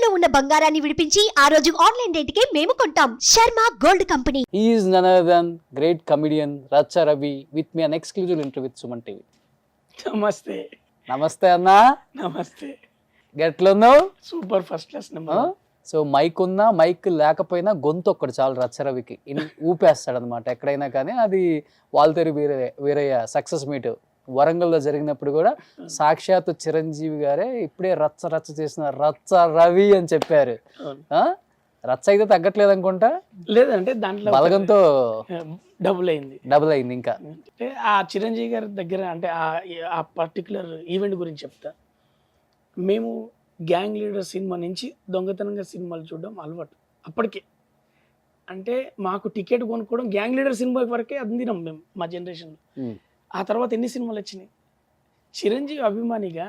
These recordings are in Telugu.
ఇంట్లో ఉన్న బంగారాన్ని విడిపించి ఆ రోజు ఆన్లైన్ రేటుకే మేము కొంటాం. Sharma gold company. He is none other than great comedian Racha Ravi with me an exclusive interview with Suman TV. నమస్తే. నమస్తే అన్నా. నమస్తే. ఎట్లున్నావు? Super, first class number. So mic ఉన్నా మైక్ లేకపోయినా గొంతు ఒక్కడు చాలు రచ్చరవికి ఊపేస్తాడు అనమాట ఎక్కడైనా కానీ. అది వాల్తేరు వీరయ్య సక్సెస్ మీట్ వరంగల్లో జరిగినప్పుడు కూడా సాక్షాత్ చిరంజీవి గారే ఇప్పుడే రచ్చ రచ్చ చేసిన రచ్చ రవి అని చెప్పారు. రచ్చ అయితే తగ్గట్లేదు అనుకుంటా. లేదంటే దాంట్లో బలగంతో డబుల్ అయింది ఇంకా. అంటే ఆ చిరంజీవి గారి దగ్గర అంటే ఆ పర్టికులర్ ఈవెంట్ గురించి చెప్తా. మేము గ్యాంగ్ లీడర్ సినిమా నుంచి దొంగతనంగా సినిమాలు చూడడం అలవాటు అప్పటికే. అంటే మాకు టికెట్ కొనుక్కోవడం గ్యాంగ్ లీడర్ సినిమా వరకే అందినాం మేము మా జనరేషన్లో. ఆ తర్వాత ఎన్ని సినిమాలు వచ్చినాయి. చిరంజీవి అభిమానిగా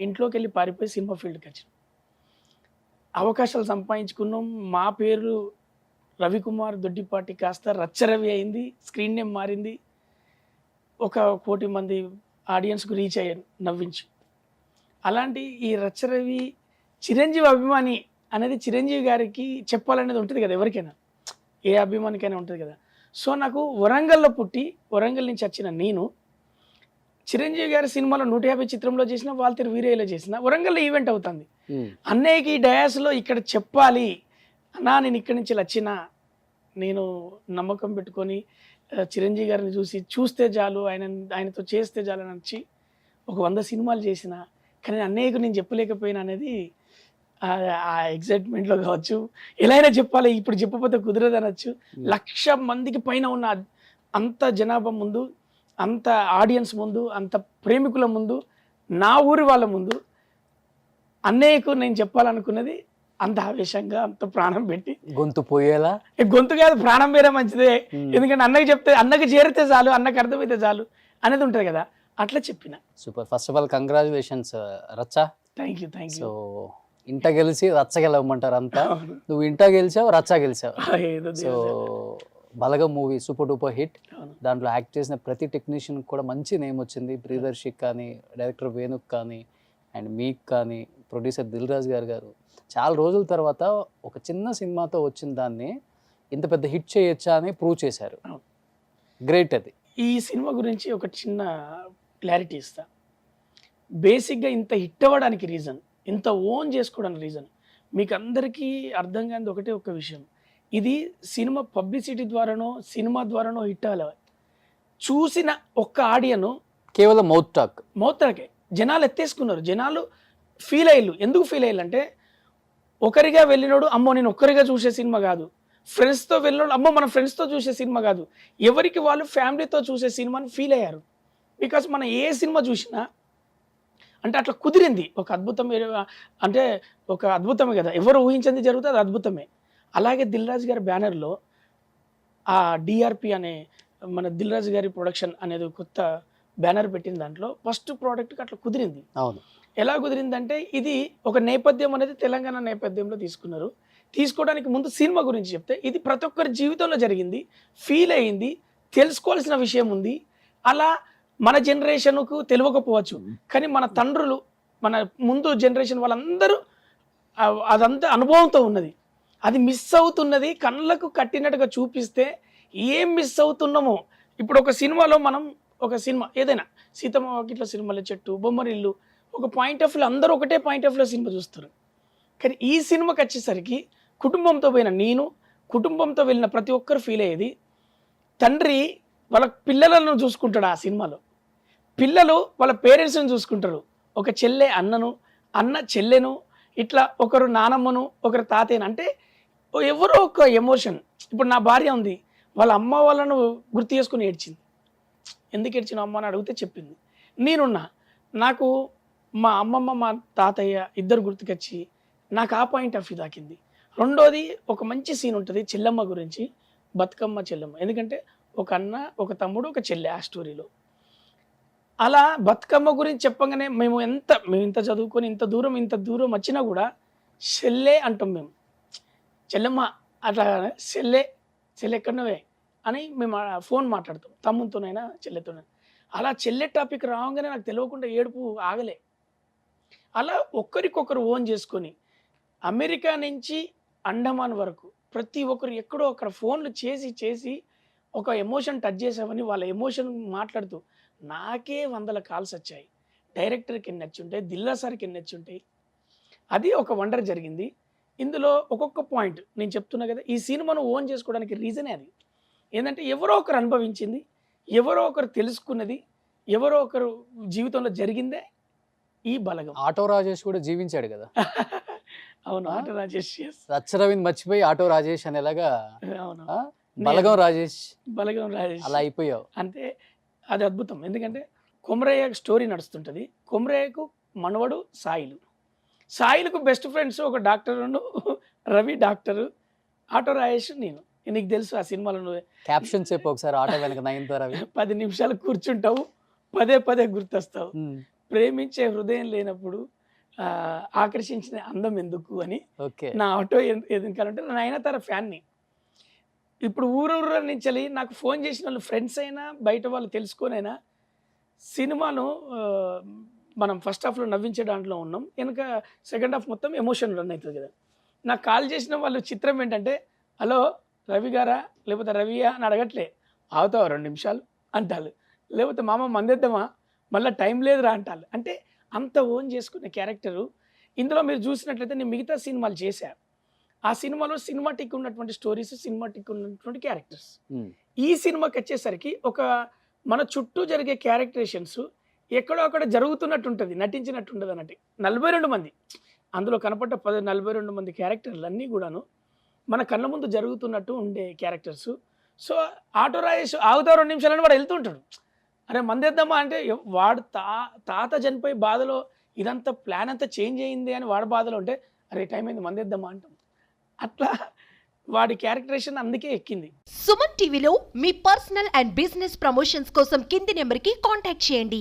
ఇంట్లోకి వెళ్ళి పారిపోయి సినిమా ఫీల్డ్కి వచ్చినాం. అవకాశాలు సంపాదించుకున్నాం. మా పేరు రవికుమార్ దొడ్డిపాటి కాస్త రచ్చరవి అయింది. స్క్రీన్ నేమ్ మారింది. 1 కోటి మంది ఆడియన్స్కు రీచ్ అయ్యాను నవ్వించి. అలాంటి ఈ రచ్చరవి చిరంజీవి అభిమాని అనేది చిరంజీవి గారికి చెప్పాలనేది ఉంటుంది కదా, ఎవరికైనా ఏ అభిమానికైనా ఉంటుంది కదా. సో నాకు వరంగల్లో పుట్టి వరంగల్ నుంచి వచ్చిన నేను చిరంజీవి గారి సినిమాలో 150 చిత్రంలో చేసిన, వాల్తేరు వీరయ్యలో చేసిన, వరంగల్లో ఈవెంట్ అవుతుంది. అన్నయ్యకి డయాస్లో ఇక్కడ చెప్పాలి అన్నా, నేను ఇక్కడి నుంచి వచ్చిన, నేను నమ్మకం పెట్టుకొని చిరంజీవి గారిని చూస్తే చాలు, ఆయనతో చేస్తే చాలు అని వచ్చి 100 సినిమాలు చేసిన. కానీ అన్నయ్యకు నేను చెప్పలేకపోయినా అనేది ఆ ఎగ్జైట్మెంట్లో కావచ్చు. ఎలా అయినా చెప్పాలి, ఇప్పుడు చెప్పకపోతే కుదరదు అనొచ్చు. 1,00,000 మందికి పైన ఉన్న అంత జనాభా ముందు, అంత ఆడియన్స్ ముందు, అంత ప్రేమికుల ముందు, నా ఊరి వాళ్ళ ముందు అన్నయ్యకు నేను చెప్పాలనుకున్నది అంత ఆవేశంగా, అంత ప్రాణం పెట్టి. గొంతు పోయేలా? గొంతు కాదు, ప్రాణం వేరే మంచిదే. ఎందుకంటే అన్నకి చెప్తే, అన్నకి చేరితే చాలు, అన్నకి అర్థమైతే చాలు అనేది ఉంటుంది కదా, అట్లా చెప్పిన. Super. First of all congratulations రచ్చ. Thank you. సో ఇంట గెలిచి రచ్చ గెలవమంటారు అంతా. నువ్వు ఇంట గెలిచావు, రచ్చ గెలిచావు. సో బలగం మూవీ సూపర్ డూపర్ హిట్. దాంట్లో యాక్ట్ చేసిన ప్రతి టెక్నీషియన్ కూడా మంచి నేమ్ వచ్చింది. ప్రియదర్శిక్ కానీ, డైరెక్టర్ వేణుక్ కానీ, అండ్ మీక్ కానీ, ప్రొడ్యూసర్ దిల్ రాజు గారు చాలా రోజుల తర్వాత ఒక చిన్న సినిమాతో వచ్చిన దాన్ని ఇంత పెద్ద హిట్ చేయొచ్చా అని ప్రూవ్ చేశారు. గ్రేట్. అది ఈ సినిమా గురించి ఒక చిన్న క్లారిటీ ఇస్తా. బేసిక్గా ఇంత హిట్ అవ్వడానికి రీజన్, ఇంత ఓన్ చేసుకోవడానికి రీజన్ మీకు అందరికీ అర్థం కానిది ఒకటే ఒక విషయం. ఇది సినిమా పబ్లిసిటీ ద్వారానో సినిమా ద్వారానో హిట్ అవ్వాలి. చూసిన ఒక్క ఆడియను కేవలం మౌత్ టాకే జనాలు ఎత్తేసుకున్నారు. జనాలు ఫీల్ అయ్యారు. ఎందుకు ఫీల్ అయ్యారు అంటే, ఒకరిగా వెళ్ళినోడు అమ్మో నేను ఒక్కరిగా చూసే సినిమా కాదు, ఫ్రెండ్స్తో వెళ్ళినోడు అమ్మో మన ఫ్రెండ్స్తో చూసే సినిమా కాదు, ఎవరికి వాళ్ళు ఫ్యామిలీతో చూసే సినిమాని ఫీల్ అయ్యారు. బికాస్ మనం ఏ సినిమా చూసినా అంటే అట్లా కుదిరింది. ఒక అద్భుతం అంటే ఒక అద్భుతమే కదా, ఎవరు ఊహించింది జరుగుతుంది, అది అద్భుతమే. అలాగే దిల్ రాజు గారి బ్యానర్లో ఆ డిఆర్పి అనే మన దిల్ రాజు గారి ప్రొడక్షన్ అనేది కొత్త బ్యానర్ పెట్టిన దాంట్లో ఫస్ట్ ప్రోడక్ట్కి అట్లా కుదిరింది. అవును. ఎలా కుదిరిందంటే, ఇది ఒక నేపథ్యం అనేది తెలంగాణ నేపథ్యంలో తీసుకున్నారు. తీసుకోవడానికి ముందు సినిమా గురించి చెప్తే, ఇది ప్రతి ఒక్కరి జీవితంలో జరిగింది, ఫీల్ అయ్యింది, తెలుసుకోవాల్సిన విషయం ఉంది. అలా మన జనరేషన్కు తెలియకపోవచ్చు, కానీ మన తండ్రులు, మన ముందు జనరేషన్ వాళ్ళందరూ అదంతా అనుభవంతో ఉన్నది. అది మిస్ అవుతున్నది కళ్ళకు కట్టినట్టుగా చూపిస్తే ఏం మిస్ అవుతున్నామో. ఇప్పుడు ఒక సినిమాలో మనం ఒక సినిమా ఏదైనా సీతమ్మ వాకిట్ల సినిమాల చెట్టు, బొమ్మరిల్లు, ఒక పాయింట్ ఆఫ్ వ్యూ అందరూ ఒకటే పాయింట్ ఆఫ్ వ్యూ సినిమా చూస్తారు. కానీ ఈ సినిమాకి వచ్చేసరికి కుటుంబంతో పోయిన నేను, కుటుంబంతో వెళ్ళిన ప్రతి ఒక్కరు ఫీల్ అయ్యేది, తండ్రి వాళ్ళ పిల్లలను చూసుకుంటాడు ఆ సినిమాలో, పిల్లలు వాళ్ళ పేరెంట్స్ని చూసుకుంటారు. ఒక చెల్లె అన్నను, అన్న చెల్లెను, ఇట్లా ఒకరు నానమ్మను, ఒకరు తాతయ్యను. అంటే ఎవరో ఒక ఎమోషన్. ఇప్పుడు నా భార్య ఉంది, వాళ్ళ అమ్మ వాళ్ళను గుర్తు చేసుకుని ఏడ్చింది. ఎందుకు ఏడ్చిన అమ్మ అని అడిగితే చెప్పింది. నేనున్నా, నాకు మా అమ్మమ్మ మా తాతయ్య ఇద్దరు గుర్తుకొచ్చి నాకు ఆ పాయింట్ ఆఫ్ వ్యూ దాకింది. రెండోది, ఒక మంచి సీన్ ఉంటుంది చెల్లెమ్మ గురించి, బతుకమ్మ చెల్లెమ్మ. ఎందుకంటే ఒక అన్న, ఒక తమ్ముడు, ఒక చెల్లె ఆ స్టోరీలో. అలా బతుకమ్మ గురించి చెప్పగానే మేము ఇంత చదువుకొని ఇంత దూరం వచ్చినా కూడా చెల్లె అంటాం మేము. చెల్లెమ్మ అట్లా చెల్లె ఎక్కడనవే అని మేము ఫోన్ మాట్లాడతాం, తమ్ముతోనైనా చెల్లెతోనైనా. అలా చెల్లె టాపిక్ రాగానే నాకు తెలియకుండా ఏడుపు ఆగలే. అలా ఒక్కరికొకరు ఓన్ చేసుకొని అమెరికా నుంచి అండమాన్ వరకు ప్రతి ఒక్కరు ఎక్కడో అక్కడ ఫోన్లు చేసి ఒక ఎమోషన్ టచ్ చేసామని వాళ్ళ ఎమోషన్ మాట్లాడుతూ నాకే 100 కాల్స్ వచ్చాయి. డైరెక్టర్కి ఎన్ని నచ్చుంటాయి, దిల్లా సార్కి ఎన్ని నచ్చుంటాయి. అది ఒక వండర్ జరిగింది. ఇందులో ఒక్కొక్క పాయింట్ నేను చెప్తున్నా కదా, ఈ సినిమాను ఓన్ చేసుకోవడానికి రీజనే అది. ఏంటంటే ఎవరో ఒకరు అనుభవించింది, ఎవరో ఒకరు తెలుసుకున్నది, ఎవరో ఒకరు జీవితంలో జరిగిందే ఈ బలగం. ఆటో రాజేష్ కూడా జీవించాడు కదా. అవును, ఆట రాజేష్. yes. రచ్చరవిని మర్చిపోయి ఆటో రాజేష్ అనేలాగా అవును, బలగం రాజేష్ బలగం రాజేష్ అలా అయిపోయావు. అంటే అది అద్భుతం. ఎందుకంటే కొమరయ్య స్టోరీ నడుస్తుంటుంది. కొమరయ్యకు మనవడు సాయిలకు బెస్ట్ ఫ్రెండ్స్ ఒక డాక్టరును, రవి డాక్టరు, ఆటో రాజేష్, నేను. నీకు తెలుసు ఆ సినిమాలో నువ్వు క్యాప్షన్ చెప్పు ఒకసారి. ఆటో వెనక నయనతార రవి. 10 నిమిషాలు కూర్చుంటావు, పదే గుర్తొస్తావు. ప్రేమించే హృదయం లేనప్పుడు ఆకర్షించిన అందం ఎందుకు అని. ఓకే. నా ఆటో ఎందుకంటే నా నయనతార ఫ్యాన్ని. ఇప్పుడు ఊరు నుంచి నాకు ఫోన్ చేసిన వాళ్ళు ఫ్రెండ్స్ అయినా బయట వాళ్ళు తెలుసుకొనైనా సినిమాను మనం ఫస్ట్ హాఫ్లో నవ్వించే దాంట్లో ఉన్నాం, వెనక సెకండ్ హాఫ్ మొత్తం ఎమోషన్ రన్ అవుతుంది కదా. నాకు కాల్ చేసిన వాళ్ళు చిత్రం ఏంటంటే, హలో రవి గారా లేకపోతే రవియా అని అడగట్లే, ఆగుతావా 2 నిమిషాలు అంటారు, లేకపోతే మామ మందేద్దామా మళ్ళీ టైం లేదురా అంటారు. అంటే అంత ఓన్ చేసుకునే క్యారెక్టరు. ఇందులో మీరు చూసినట్లయితే నేను మిగతా సినిమాలు చేశాను, ఆ సినిమాలో సినిమాటిక్ ఉన్నటువంటి స్టోరీస్, సినిమాటిక్ ఉన్నటువంటి క్యారెక్టర్స్. ఈ సినిమాకి వచ్చేసరికి ఒక మన చుట్టూ జరిగే క్యారెక్టరేషన్స్ ఎక్కడో అక్కడ జరుగుతున్నట్టు ఉంటుంది, నటించినట్టు ఉంటుంది అన్నట్టు. 42 మంది అందులో కనపడ్డ 42 మంది క్యారెక్టర్లు అన్నీ కూడాను మన కళ్ళ ముందు జరుగుతున్నట్టు ఉండే క్యారెక్టర్స్. సో ఆటో రాజేష్ ఆగుతా 2 నిమిషాలని వాడు వెళ్తుంటాడు, అరే మందేద్దామా అంటే వాడు తాత చనిపోయి బాధలో ఇదంతా ప్లాన్ అంతా చేంజ్ అయింది అని వాడు బాధలో ఉంటే, అరే టైం అయింది మందేద్దామా అంటాం. అట్లా వాడి క్యారెక్టరేషన్ అందుకే ఎక్కింది. సుమన్ టీవీలో మీ పర్సనల్ అండ్ బిజినెస్ ప్రమోషన్స్ కోసం కింది నెంబర్కి కాంటాక్ట్ చేయండి.